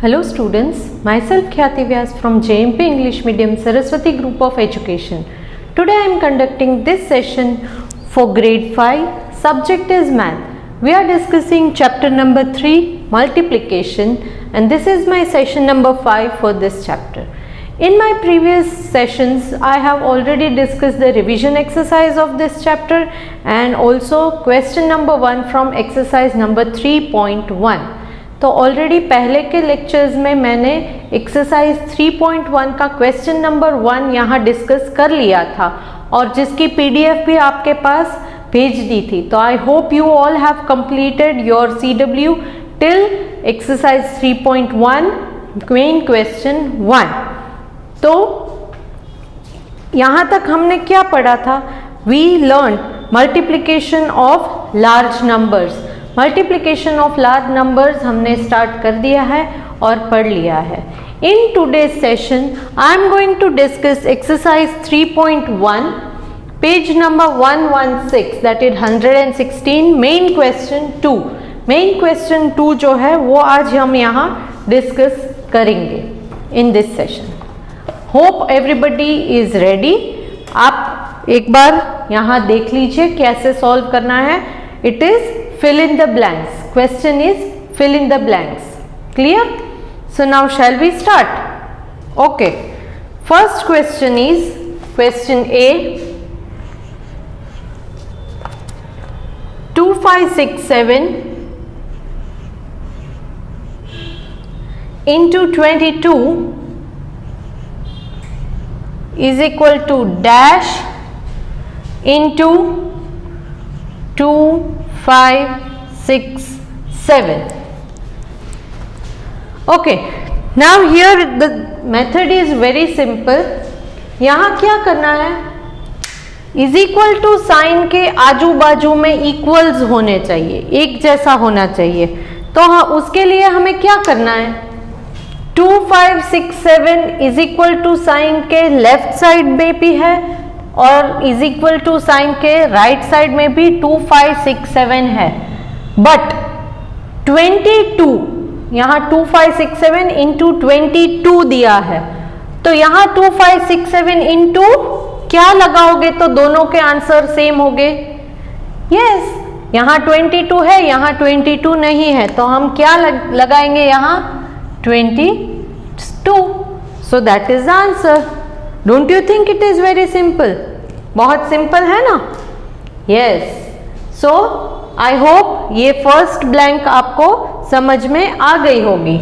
Hello students, myself Khyati Vyas from JMP English Medium Saraswati Group of Education. Today I am conducting this session for grade 5, subject is math. We are discussing chapter number 3, multiplication, and this is my session number 5 for this chapter. In my previous sessions, I have already discussed the revision exercise of this chapter and also question number 1 from exercise number 3.1. तो already पहले के lectures में मैंने exercise 3.1 का question number 1 यहाँ discuss कर लिया था और जिसकी पीडीएफ भी आपके पास भेज दी थी. तो I hope you all have completed your CW till exercise 3.1 main question 1. तो यहाँ तक हमने क्या पढ़ा था? We learn multiplication of large numbers. Multiplication of large numbers हमने स्टार्ट कर दिया है और पढ़ लिया है. In today's session I am going to discuss exercise 3.1 page number 116 that is 116 main question 2. Main question 2 जो है वो आज हम यहाँ डिस्कस करेंगे in this session. Hope everybody is ready. आप एक बार यहाँ देख लीजिए कैसे सॉल्व करना है. It is fill in the blanks. Question is fill in the blanks. Clear? So now shall we start? Okay. First question is question A. 2567 into 22 is equal to dash into 2 5 6 7. Okay, now here the method is very simple. यहाँ क्या करना है? Is equal to sign के आजू बाजू में equals होने चाहिए, एक जैसा होना चाहिए. तो हाँ, उसके लिए हमें क्या करना है? 2 5 6 7 इज इक्वल टू साइन के लेफ्ट साइड में भी है और इज इक्वल टू साइन के राइट साइड में भी 2 5 6 7 है. बट 22 यहाँ 2 5 6 7 इंटू 22 दिया है. तो यहाँ 2 5 6 7 इंटू क्या लगाओगे तो दोनों के आंसर सेम हो गए. यस, यहाँ 22 है, यहाँ 22 नहीं है, तो हम क्या लगाएंगे यहाँ 22. So that is the answer. Don't you think it is very simple? बहुत सिंपल है ना? यस. सो आई होप ये फर्स्ट ब्लैंक आपको समझ में आ गई होगी.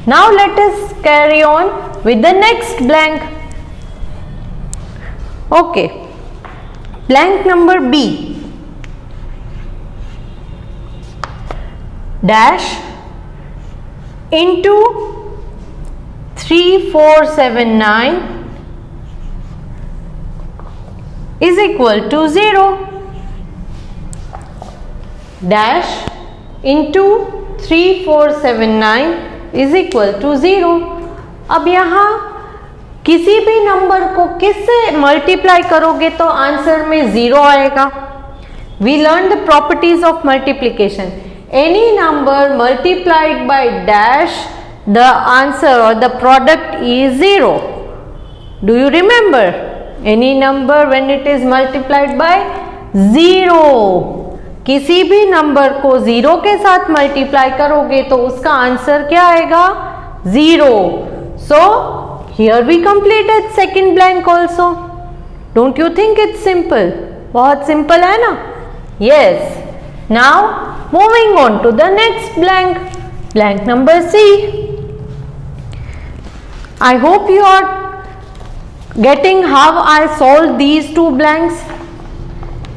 Now let us carry on with the next blank. Okay, blank number B. Dash into 3479 is equal to 0. Dash into 3479 is equal to 0. अब यहाँ किसी भी नंबर को किससे मल्टीप्लाई करोगे तो आंसर में 0 आएगा. We learned the properties of multiplication. Any number multiplied by dash, the answer or the product is 0. Do you remember? Any number when it is multiplied by 0. किसी भी नंबर को 0 के साथ मल्टीप्लाई करोगे तो उसका आंसर क्या आएगा? 0. So here we completed second blank also. Don't you think it's simple? बहुत simple है ना? Yes. Now moving on to the next blank. Blank number C. I hope you are getting how I solved these two blanks.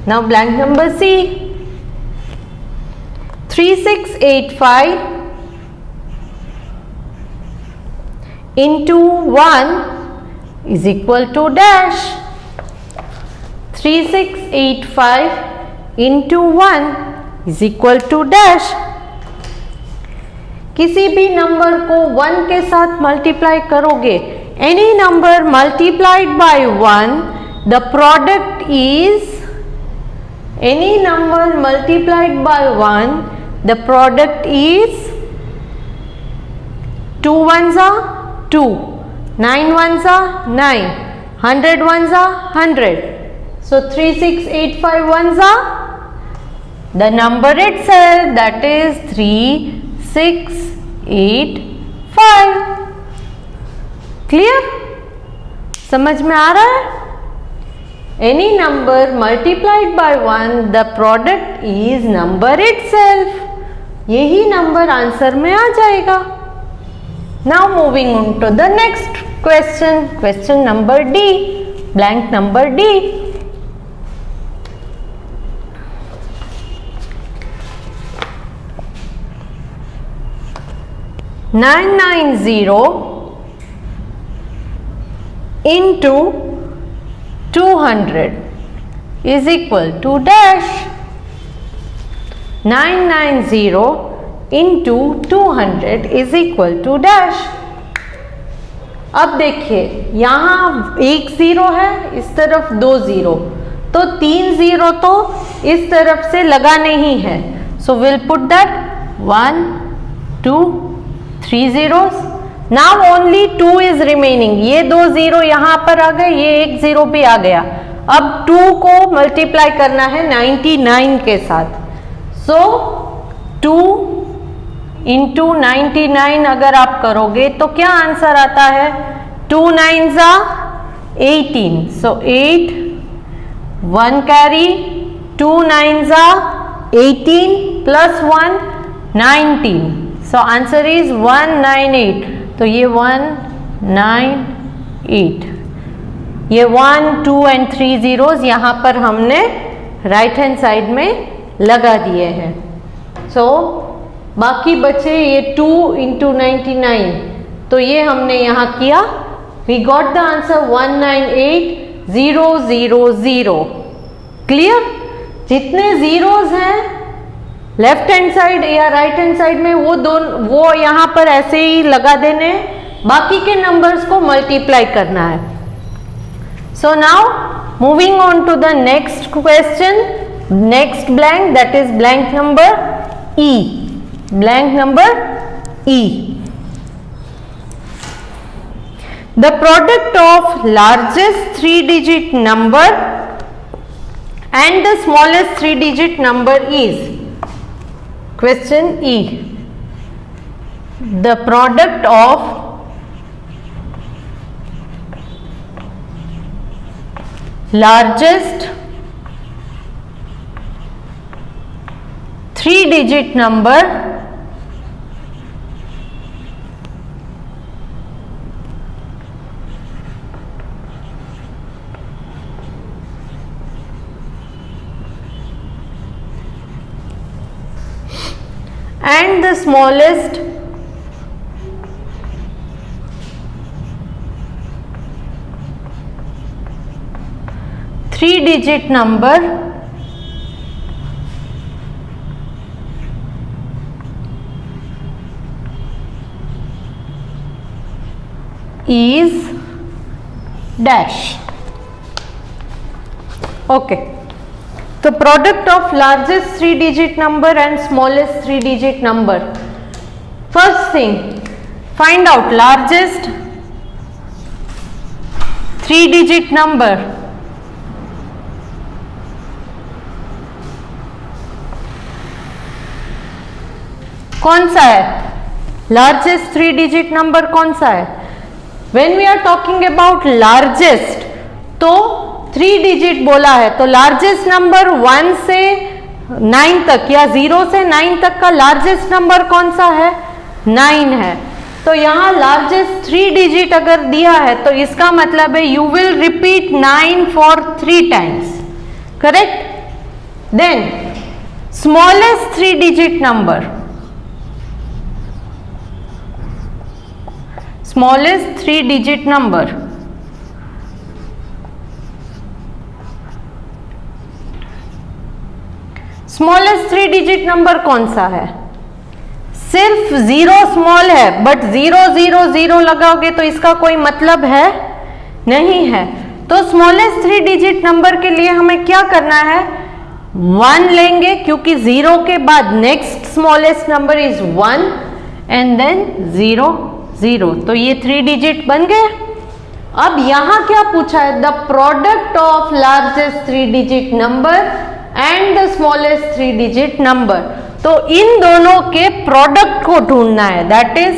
Now blank number C. 3685 into 1 is equal to dash. 3685 into 1 is equal to dash. किसी भी number को 1 के साथ multiply करोगे, any number multiplied by 1, the product is, any number multiplied by 1, the product is 2 ones are 2, 9 ones are 9, 100 ones are 100. So 3685 ones are the number itself, that is 3685. Clear? समझ में आ रहा है? Any number multiplied by 1, the product is number itself. यही number answer में आ जाएगा. Now moving on to the next question. Question number D. Blank number D. 990 into 200 is equal to dash. 990 into 200 is equal to dash. अब देखिए यहाँ एक zero है, इस तरफ दो जीरो, तो 3 जीरो तो इस तरफ से लगाने ही है. So will put that 1 2 3 zeros. Now only 2 is remaining. ये 2 जीरो यहाँ पर आ गए, ये एक जीरो भी आ गया. अब 2 को मल्टीप्लाई करना है 99 के साथ. सो 2 इंटू 99 अगर आप करोगे तो क्या आंसर आता है? 2 9s are 18. So 8 1 carry, 2 9s are 18 plus 1 19. So answer is 198. तो ये 198, ये 1 2 एंड 3 जीरोस यहाँ पर हमने राइट हैंड साइड में लगा दिए हैं. सो बाकी बचे ये 2 इंटू 99, तो ये हमने यहाँ किया. We got the answer 198000. Clear? जितने जीरोस हैं लेफ्ट हैंड साइड या राइट हैंड साइड में वो यहाँ पर ऐसे ही लगा देने, बाकी के नंबर्स को मल्टीप्लाई करना है. So now moving on to the next question, next blank, that is blank number E. Blank number E. The product of largest 3-digit number and the smallest 3-digit number is. Question E. The product of largest 3-digit number and the smallest 3-digit number is dash. Okay. The product of largest 3-digit number and smallest 3-digit number. First thing, find out largest 3-digit number. कौन सा है? Largest 3-digit number कौन सा है? When we are talking about largest, तो 3-digit बोला है, तो लार्जेस्ट नंबर 1 से 9 तक या 0 से 9 तक का लार्जेस्ट नंबर कौन सा है? 9 है. तो यहाँ लार्जेस्ट 3-digit अगर दिया है तो इसका मतलब है you will repeat 9 for 3 times. Correct? Then smallest 3-digit number, smallest 3-digit number, smallest 3-digit number कौन सा है? सिर्फ 0 स्मॉल है, बट 0 0 0 लगाओगे तो इसका कोई मतलब है नहीं है. तो स्मॉलेस्ट 3-digit नंबर के लिए हमें क्या करना है? 1 लेंगे, क्योंकि 0 के बाद next smallest number is 1 and then 0 0। तो ये 3 डिजिट बन गए। अब यहां क्या पूछा है? The product of largest 3 digit number and the smallest 3 digit number. तो इन दोनों के प्रोडक्ट को ढूंढना है। That is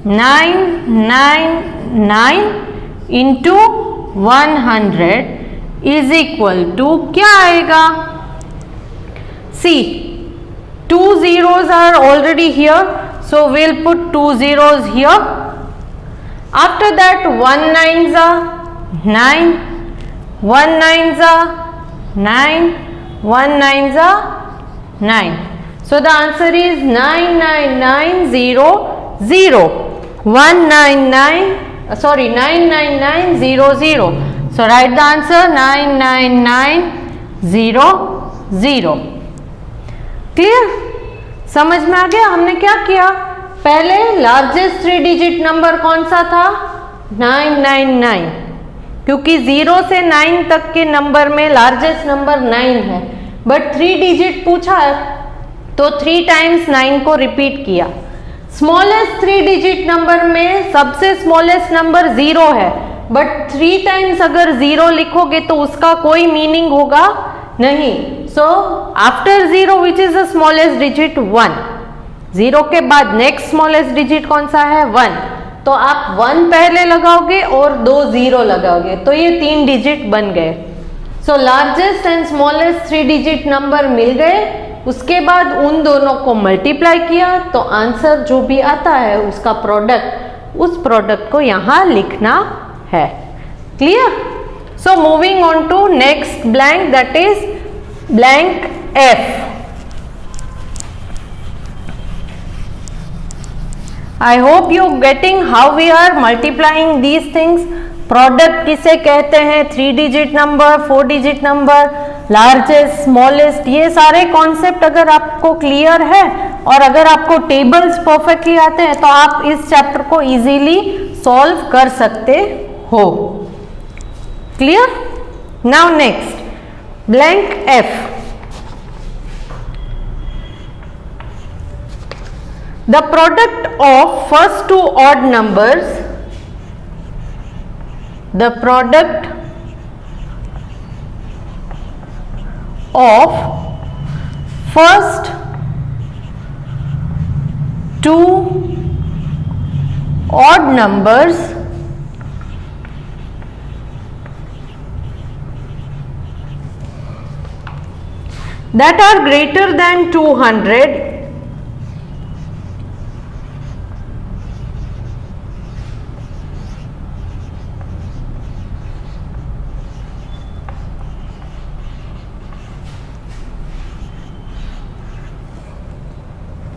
999 into 100 is equal to क्या आएगा? See, 2 zeros are already here, so we'll put 2 zeros here. After that, 1 nines are 9, 1 nines are 9, 1 nines are 9. So the answer is 99900, 99900. So write the answer 99900. Clear? समझ में आ गया? हमने क्या किया? पहले लार्जेस्ट 3 डिजिट नंबर कौन सा था? 999, क्योंकि 0 से 9 तक के नंबर में लार्जेस्ट नंबर 9 है, बट 3 डिजिट पूछा है तो 3 टाइम्स 9 को रिपीट किया। स्मॉलेस्ट 3 डिजिट नंबर में सबसे स्मॉलेस्ट नंबर 0 है, बट 3 टाइम्स अगर 0 लिखोगे तो उसका कोई मीनिंग होगा नहीं। So after 0 which is the smallest digit? 1। 0 के बाद नेक्स्ट स्मॉलेस्ट डिजिट कौन सा है? 1। तो आप 1 पहले लगाओगे और 2 0 लगाओगे, तो ये 3 डिजिट बन गए। So largest and smallest 3 digit number मिल गए। उसके बाद उन दोनों को मल्टीप्लाई किया तो आंसर जो भी आता है उसका प्रोडक्ट, उस प्रोडक्ट को यहां लिखना है। Clear? So moving on to next blank, that is blank F. I hope you getting how we are multiplying these things. Product किसे कहते हैं? 3 digit number, 4 digit number, largest, smallest, ये सारे कॉन्सेप्ट अगर आपको क्लियर है और अगर आपको टेबल्स परफेक्टली आते हैं तो आप इस चैप्टर को इजीली सॉल्व कर सकते हो। Clear? Now next, blank F. The product of first two odd numbers, the product of first two odd numbers that are greater than 200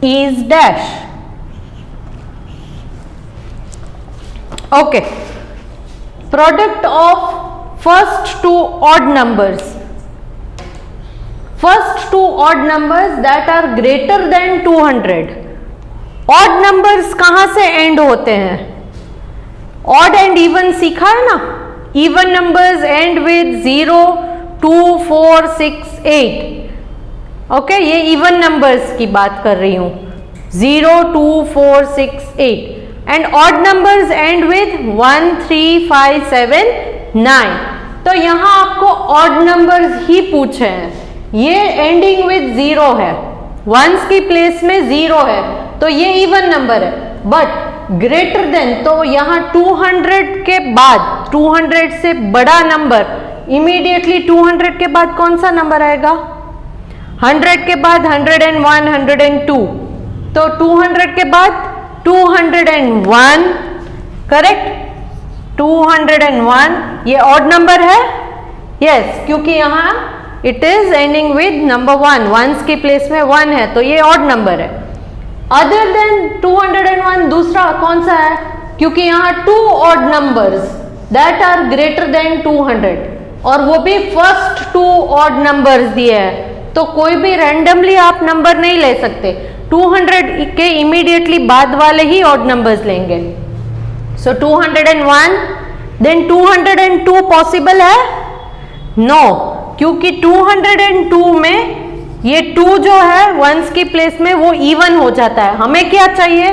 is dash. Okay, product of first two odd numbers, first two odd numbers that are greater than 200. odd numbers कहां से and होते हैं? odd and even सीखा है ना? even numbers end with 0, 2, 4, 6, 8. Okay, ये even numbers की बात कर रही हूं। 0, 2, 4, 6, 8 and odd numbers and with 1, 3, 5, 7, 9। तो यहां आपको ऑड नंबर्स ही पूछे हैं। ये एंडिंग विद 0 है, वंस की प्लेस में 0 है, तो ये इवन नंबर है। बट ग्रेटर देन, तो यहां 200 के बाद, 200 से बड़ा नंबर, इमीडिएटली 200 के बाद कौन सा नंबर आएगा? 100 के बाद 101, 102, तो 200 के बाद 201, करेक्ट? 201 ये ऑड नंबर है? यस, क्योंकि यहाँ it is ending with number 1, ones की प्लेस में 1 है, तो ये ऑड नंबर है। अदर देन 201 दूसरा कौन सा है? क्योंकि यहाँ 2 odd numbers that are greater than 200 और वो भी फर्स्ट 2 ऑड नंबर्स दिए हैं, तो कोई भी रैंडमली आप नंबर नहीं ले सकते। 200 के इमीडिएटली बाद वाले ही ऑड नंबर्स लेंगे। सो 201, देन 202 पॉसिबल है? नो, क्योंकि 202 में ये 2 जो है वंस की प्लेस में वो इवन हो जाता है। हमें क्या चाहिए?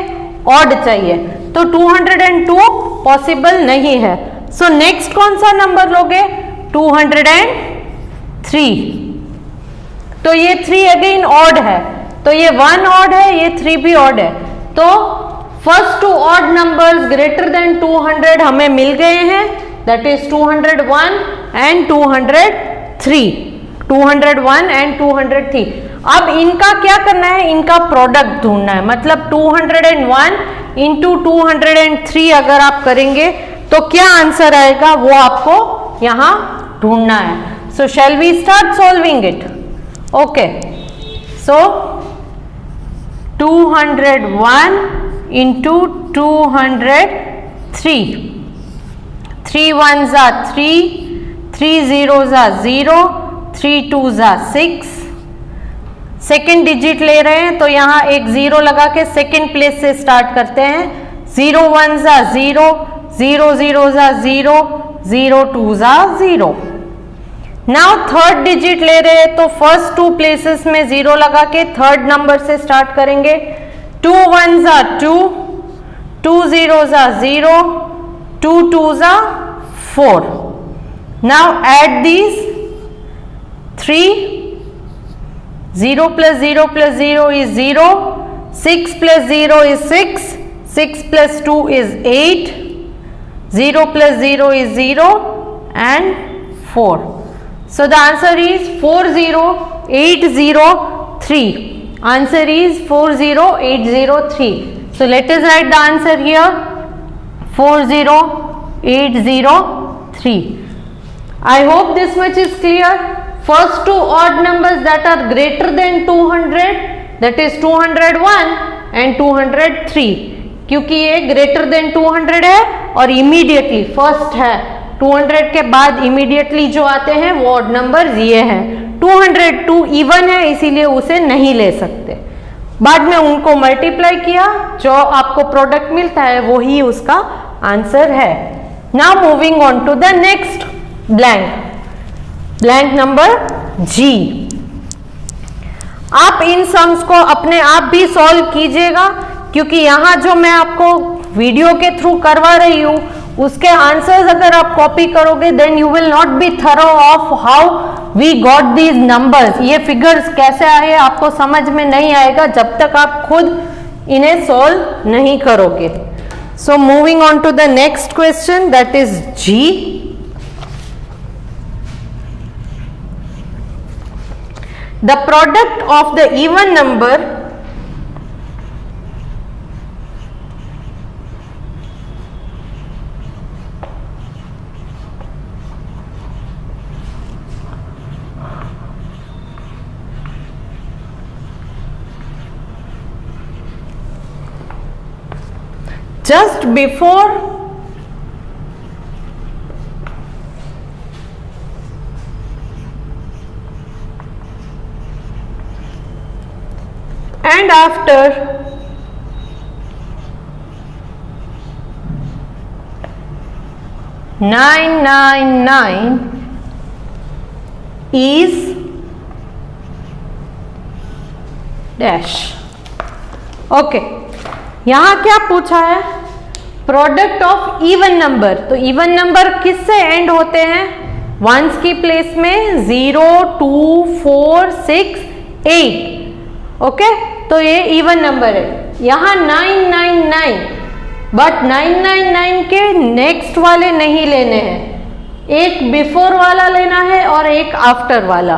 ऑड चाहिए। तो 202 पॉसिबल नहीं है। सो नेक्स्ट कौन सा नंबर लोगे? 203। तो ये 3 अगेन ऑड है, तो ये 1 ऑड है, ये 3 भी ऑड है। तो first 2 odd numbers greater than 200 हमें मिल गए हैं, दैट इज 201 एंड 203। 201 एंड 203। अब इनका क्या करना है? इनका प्रोडक्ट ढूंढना है। मतलब 201 इंटू 203 अगर आप करेंगे तो क्या आंसर आएगा वो आपको यहां ढूंढना है। So shall we start solving it? Okay, so 201 into 203, 3 1s are 3, 3 zeros are 0, 3 2s are 6। Second digit ले रहे हैं तो यहां एक 0 लगा के सेकेंड प्लेस से स्टार्ट करते हैं। 0 1s are 0, 0 zeros are 0, 0 2s are 0। Now third digit ले रहे हैं तो फर्स्ट 2 प्लेसेस में 0 लगा के थर्ड नंबर से स्टार्ट करेंगे। 2 1s are 2, 2 zeros are 0, 2 2s are 4। Now add these 3, 0 plus 0 plus 0 is 0, 6 plus 0 is 6, 6 plus 2 is 8, 0 plus 0 is 0 and 4. So the answer is 40803. Answer is 40803. So let us write the answer here, 40803. I hope this much is clear. First 2 odd numbers that are greater than 200, that is 201 and 203, क्योंकि ये greater than 200 है और immediately first है। 200 के बाद immediately जो आते हैं वो odd numbers ये हैं। 202 even है इसीलिए उसे नहीं ले सकते। बाद में उनको मल्टीप्लाई किया, जो आपको प्रोडक्ट मिलता है वही उसका आंसर है। Now moving on to the next blank, blank number जी। आप इन सम्स को अपने आप भी सॉल्व कीजिएगा, क्योंकि यहां जो मैं आपको वीडियो के थ्रू करवा रही हूं उसके आंसर्स अगर आप कॉपी करोगे then you will not be thorough of how we got these numbers. ये फिगर्स कैसे आए आपको समझ में नहीं आएगा जब तक आप खुद इन्हें सॉल्व नहीं करोगे। So moving on to the next question, that is G. The product of the even number just before and after nine nine nine is dash। Okay, यहां क्या पूछा है? Product of even number. तो even number किससे and होते हैं? Once की place में 0 2 4 6 8। ओके, तो ये इवन नंबर है। यहां 999, बट 999 के नेक्स्ट वाले नहीं लेने हैं, एक बिफोर वाला लेना है और एक आफ्टर वाला।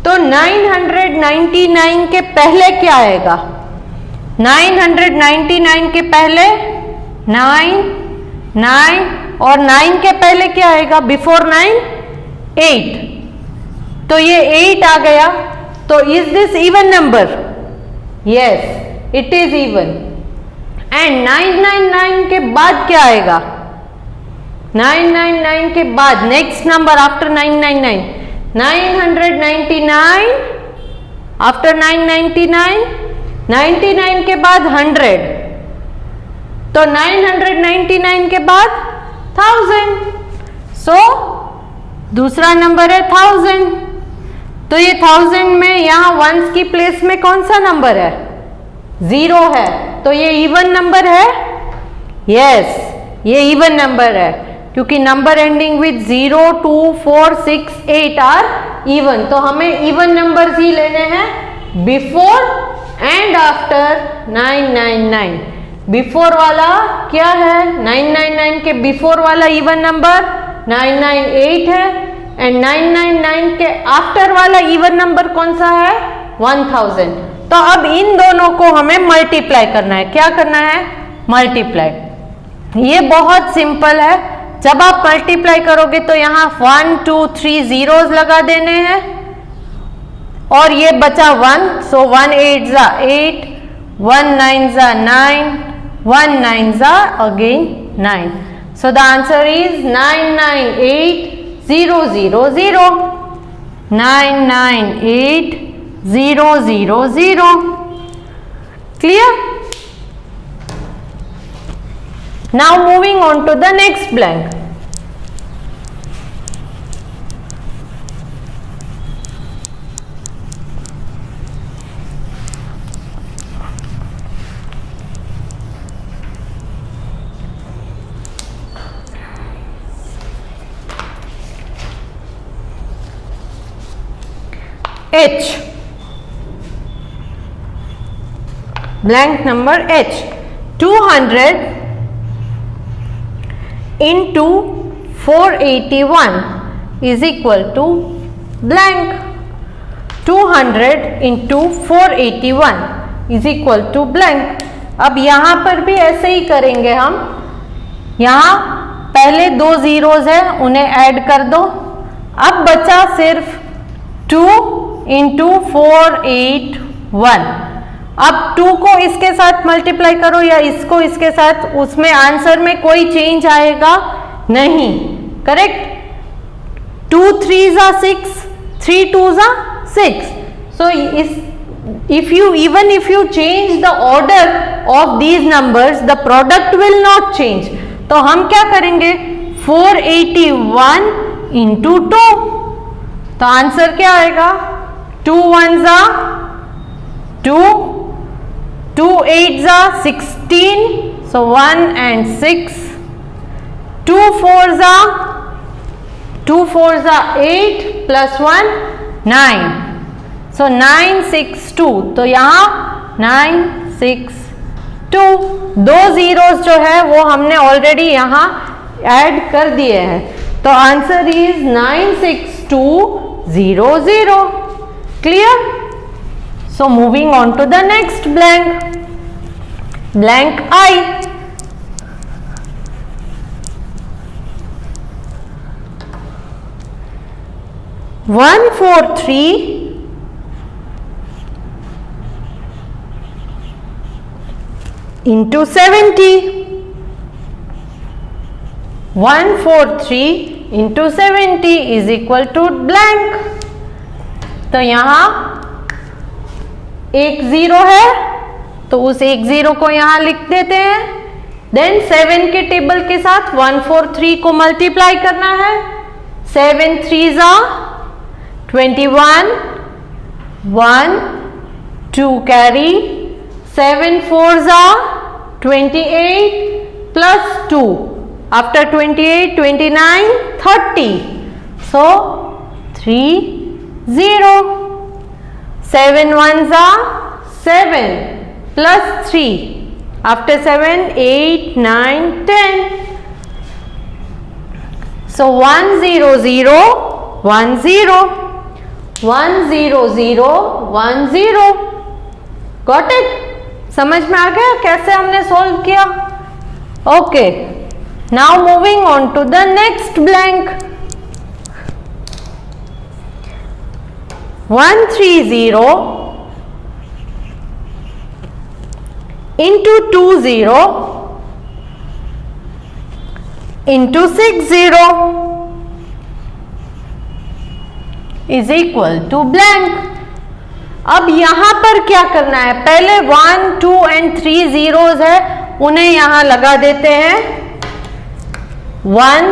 तो 999 के पहले क्या आएगा? 999 के पहले 9 9 और 9 के पहले क्या आएगा? बिफोर 9 8। तो ये 8 आ गया। तो is this even number? Yes, it is even. And 999 के बाद क्या आएगा? 999 के बाद नेक्स्ट नंबर आफ्टर 999 999, आफ्टर 999 99 के बाद 100, तो 999 के बाद 1000। सो दूसरा नंबर है 1000। तो ये 1000 में यहां वंस की प्लेस में कौन सा नंबर है? 0 है, तो ये इवन नंबर है? यस, ये इवन नंबर है क्योंकि number ending with 0, 2, 4, 6, 8 are even, तो हमें इवन नंबर्स ही लेने हैं बिफोर एंड आफ्टर 999। बिफोर वाला क्या है? 999 के बिफोर वाला इवन नंबर 998 है एंड 999 के आफ्टर वाला इवन नंबर कौन सा है? 1000। तो अब इन दोनों को हमें मल्टीप्लाई करना है। क्या करना है? मल्टीप्लाई। ये बहुत सिंपल है। जब आप मल्टीप्लाई करोगे तो यहाँ 1, 2, 3 जीरोस लगा देने हैं और ये बचा 1, सो 1 8 जा 8, 1 9 जा 9, 1 9 जा again 9। So the answer is 998000, 998000। Clear? Now moving on to the next blank. H. Blank number H. 200 into 481 is equal to blank. 200 into 481 is equal to blank. अब यहाँ पर भी ऐसे ही करेंगे हम। यहाँ पहले दो जीरोस है, उन्हें ऐड कर दो। अब बचा सिर्फ 2 into 481। अब 2 को इसके साथ मल्टीप्लाई करो या इसको इसके साथ, उसमें आंसर में कोई चेंज आएगा नहीं। करेक्ट? 2 3 जा 6, 3 2 जा 6। सो if you change the order of these numbers, the product will not change. तो हम क्या करेंगे? 481 into 2। तो आंसर क्या आएगा? 2 1 जा 2, 2 8 जा 16, so 1 and 6, 2 4 जा 8 plus 1 9, so 962। तो यहाँ 962। दो जीरोस जो है वो हमने ऑलरेडी यहाँ ऐड कर दिए हैं, तो answer is 96200। Clear? So moving on to the next blank, blank I. One 4 3 into 70. 143 into 70 is equal to blank. तो यहाँ एक जीरो है तो उस एक जीरो को यहां लिख देते हैं। देन 7 के टेबल के साथ 143 को मल्टीप्लाई करना है। 7 3 जा 21, 1 2 कैरी, 7 4 जा 28 प्लस 2, आफ्टर 28 29 30, सो 3 0। 7 1 जा 7 plus 3, after 7 8 9 10, so 1 0 0 1 0, 1 0 0 1 0। Got it? समझ में आ गया कैसे हमने सॉल्व किया? Okay, now moving on to the next blank. 130 into 20 into 60 is equal to blank। अब यहां पर क्या करना है? पहले 1 2 and 3 जीरोस है, उन्हें यहां लगा देते हैं। 1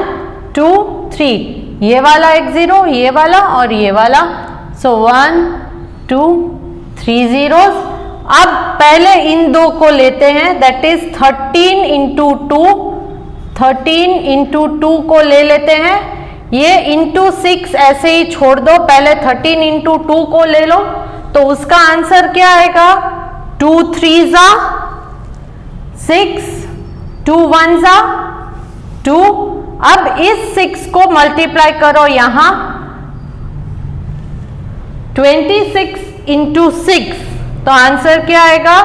2 3, ये वाला एक जीरो, ये वाला और ये वाला, सो 1 2 3 जीरोस। अब पहले इन दो को लेते हैं, दैट इज 13 इंटू 2, 13 इंटू 2 को ले लेते हैं, ये इंटू 6 ऐसे ही छोड़ दो, पहले 13 इंटू 2 को ले लो, तो उसका आंसर क्या आएगा, 2 3 जा 6, 2 1 जा 2। अब इस 6 को मल्टीप्लाई करो यहां, 26 इंटू 6, तो आंसर क्या आएगा,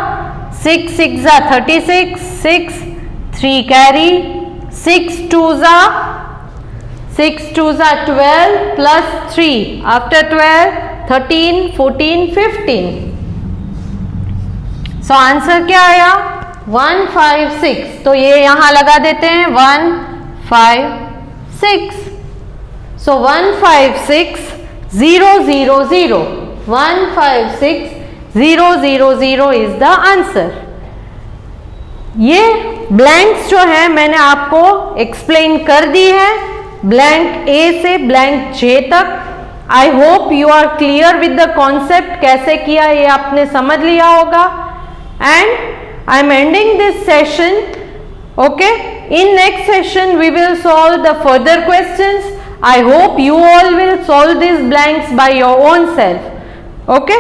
6 6 जा 36, 6 3 कैरी, 6 2 जा 12 प्लस 3, आफ्टर 12 13 14 15। सो आंसर क्या आया, 156। तो ये यहां लगा देते हैं 156। सो 156 0 0 0, 156 0 0 0 इज द आंसर। ये ब्लैंक्स जो है मैंने आपको एक्सप्लेन कर दी है, ब्लैंक ए से ब्लैंक जे तक। I hope you are clear with the concept, कैसे किया ये आपने समझ लिया होगा। And I am ending this session, okay. In next session we will solve the further questions. I hope you all will solve these blanks by your own self. Okay?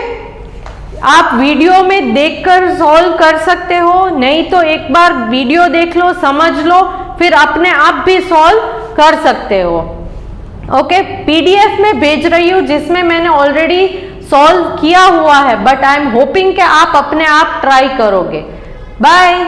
आप video में देखकर सॉल्व कर सकते हो, नहीं तो एक बार video देख लो, समझ लो, फिर अपने आप भी सॉल्व कर सकते हो। ओके, पीडीएफ में भेज रही हूँ जिसमें मैंने ऑलरेडी सॉल्व किया हुआ है, बट आई एम होपिंग कि आप अपने आप ट्राई करोगे। बाय।